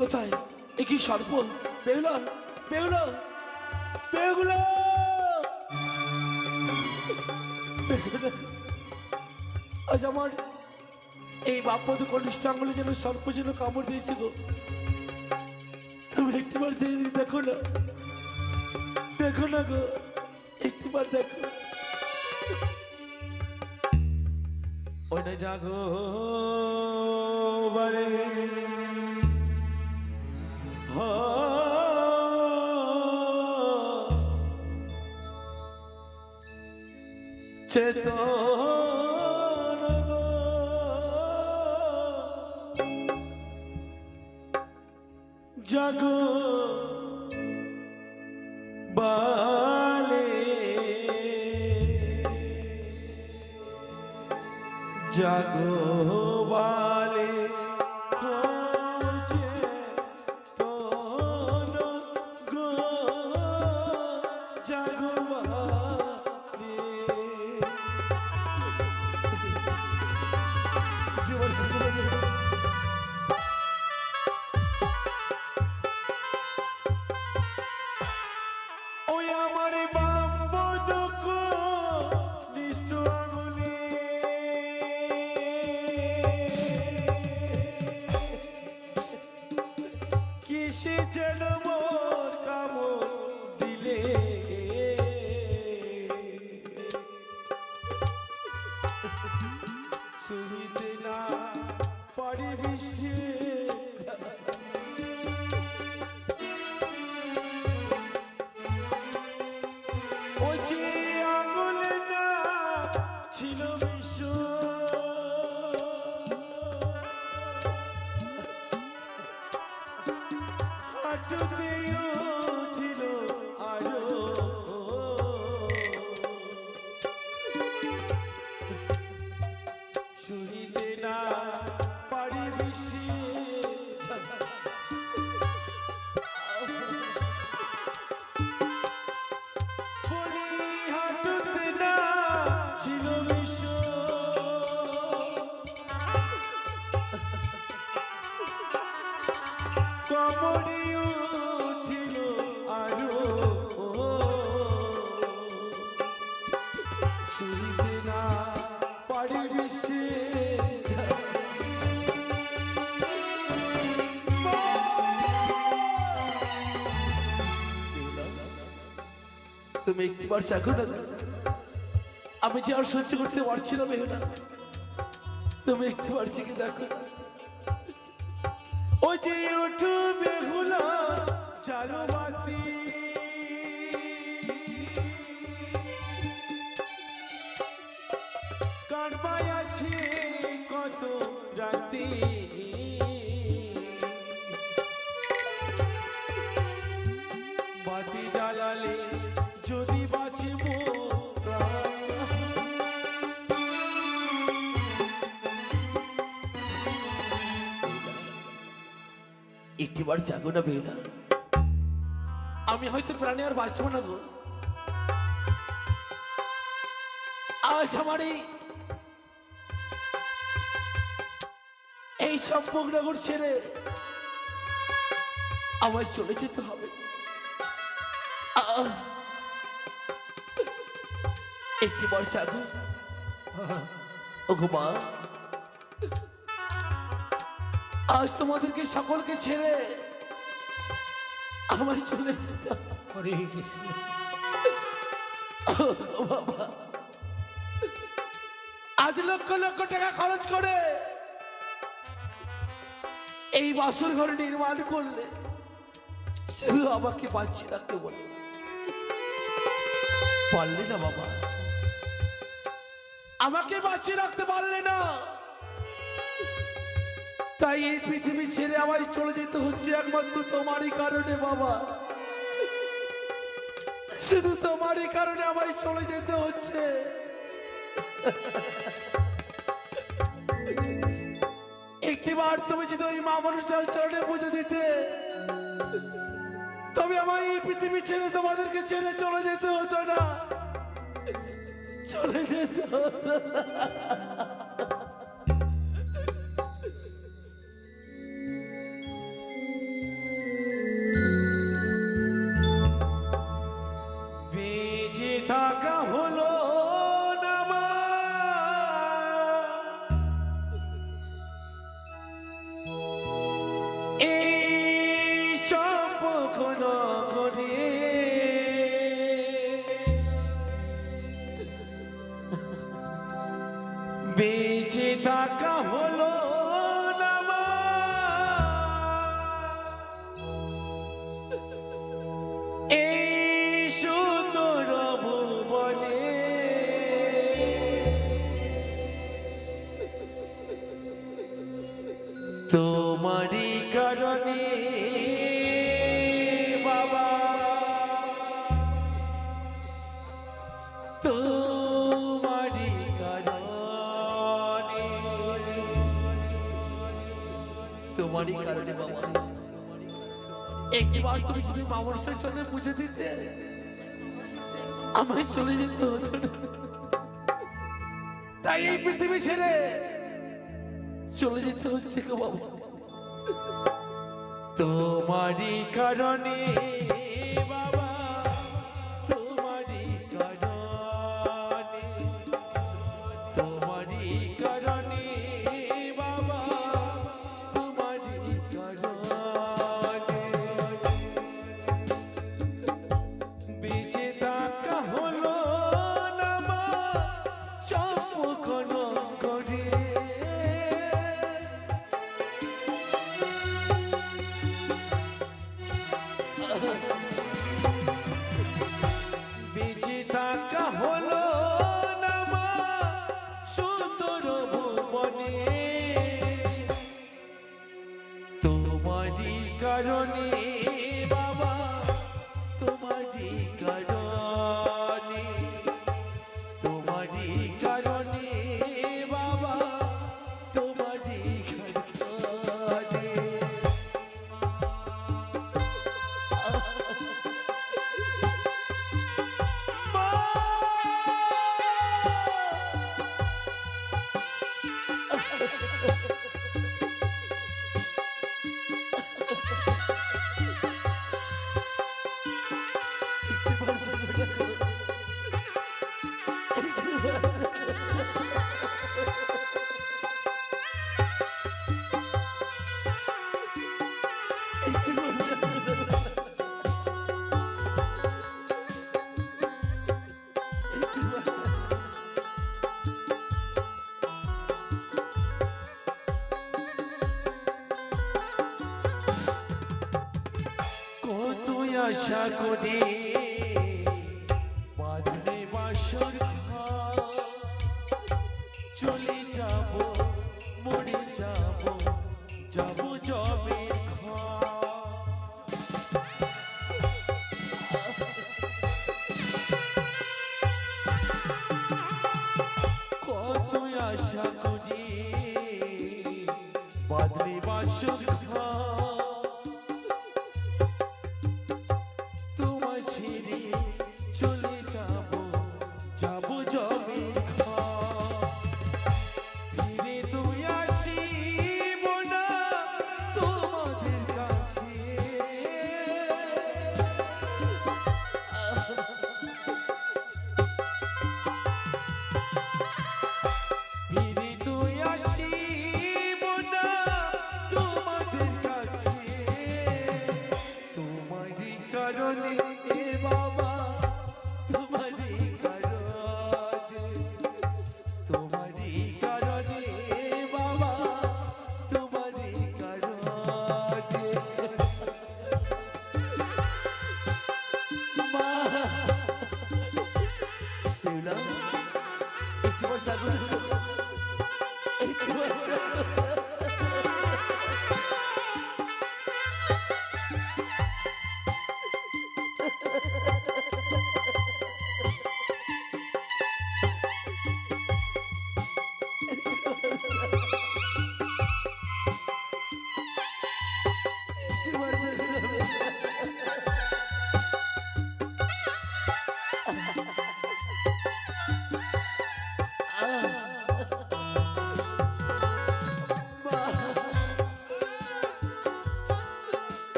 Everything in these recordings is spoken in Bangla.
কোথায়? এ কি সর্প? বেহুলা, বেহুলা, বেহুলা, বেহুলা। আজ আমার এই বাপপদ কনিষ্ঠ আঙুলে যেন সর্প যেন কামড় দিয়েছে গো। তুমি একটিবার দেখো না, দেখো না গো, একটিবার দেখো। ওটা জাগো বারে চেতন জাগো বালে জাগো বালে চেতন গো জাগো বালে। জীবন ওই আমার বাম্ব দুঃখ নিষ্ঠ আঙুলে কিসে যেন মোর কামড় দিলে। সহিতে না পারি বিশ্বে আঙুলে না ছিল বিষ হাঁটুতে ছিল আরো সহিতে না পারি বিশ্বে ছিল বিশ্ব কমরিও ছিল আরো সহিতে না পারি বিশ্বে তুমি একটিবার চাকো না, আমি যে আর সহ্য করতে পারছি না বেহুলা। তুমি একটিবার চেখে দেখো। ওই যে উঠু বেহুলা চালো বাতি কারবাই আছে কত রাতি বাতি জ্বালালে যদি বাঁচি একটিবার জাগো না বেহুলা। আমি হয়তো প্রাণে আর বাঁচবো না গো। আজ আমার এই সম্পর্কনগর ছেড়ে আমায় চলে যেতে হবে। একটিবার জাগো ওগো মা। আজ তোমাদেরকে সকলকে ছেড়ে আমায় চলে যেতে হবে। বাবা, আজ লক্ষ লক্ষ টাকা খরচ করে এই বাসর ঘর নির্মাণ করলে শুধু আমাকে বাঁচিয়ে রাখতে বলে পারলে না বাবা, আমাকে বাঁচিয়ে রাখতে পারলে না। তাই এই পৃথিবী ছেড়ে আমায় চলে যেতে হচ্ছে একমাত্র তোমারই কারণে বাবা। শুধু তোমারই কারণে আমায় চলে যেতে হচ্ছে। একটিবার তুমি যদি ওই মা মানুষের চরণে পুজো দিতে, তবে আমায় এই পৃথিবী ছেড়ে তোমাদেরকে ছেড়ে চলে যেতে হতো না, চলে যেতে হতো না। কারণে বাবা তোমারই কারণে তোমারই কারণে বাবা একবার তুমি যদি মামরসের সঙ্গে বুঝে দিতে আমায় চলে যেতে হতো না। তাই এই পৃথিবী ছেড়ে চলে যেতে হচ্ছে গো বাবা। তোমারই কারণে বাবা তোমারই কারণে তোমারই কারণে বাবা তোমারই কারণে বেঁচে থাকা হলো না মা চম্পকন করে বেঁচে থাকা হলো না মা সুন্দর ভুবনে তোমারই কারণে বাবা তোমারই কারণে তোমারই কারণে বাবা তোমারই কারণে কত আশা করে বাঁধলে বাসর ঘর চলে যাব মরে যাব যাব জবে কত আশা করে বাঁধলে বাসর ঘর তোমায় ছেড়ে চলে যাব যাব জবে ফিরে তুই আসিব না তোমাদের কাছে ফিরে তুই আসিব না তোমাদের কাছে তোমারই কারণে এ বাবা তোমারই কারণে তোমারই কারণে বাবা তোমারই কারণে মা শিউলা একবার জাগো একবার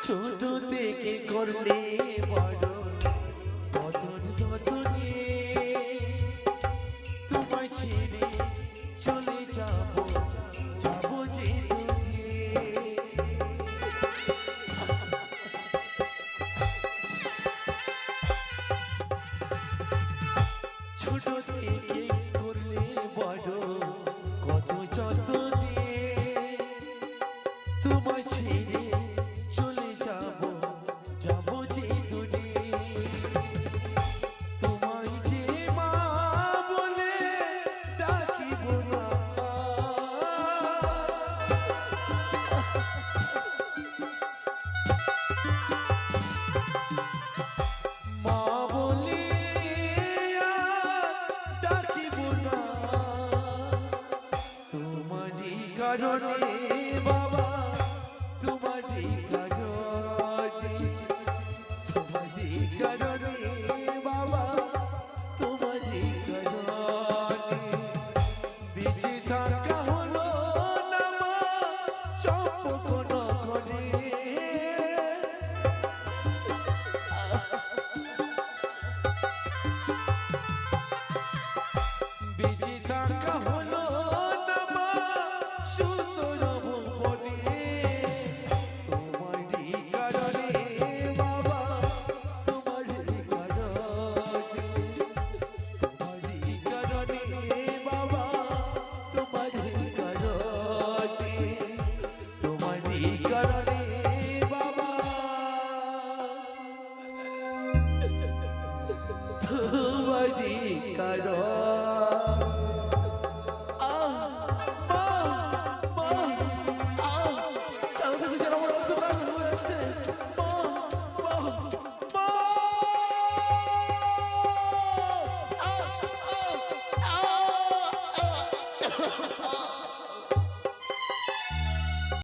ছোট থেকে করলে বড় বদন যতনে তোমায় ছেড়ে চলে যাব যাব যে দূরে ছোট থেকে করলে বড় কত যতনে তোমায় ছেড়ে চলে যাব যাব যে দূরে তোমায় যে মা কারণে বাবা তোমারই কারণে তোমারই কারণে বাবা তোমারই কারণে বেঁচে থাকা হলো না মা সম্পর্ক করে বেঁচে থাকা হলো না মা সুতর মনে তোমারই কারণে বাবা তোমারই কারণে বাবা তোমারই কারণে তোমারই কারণে বাবা তোমারই কারণ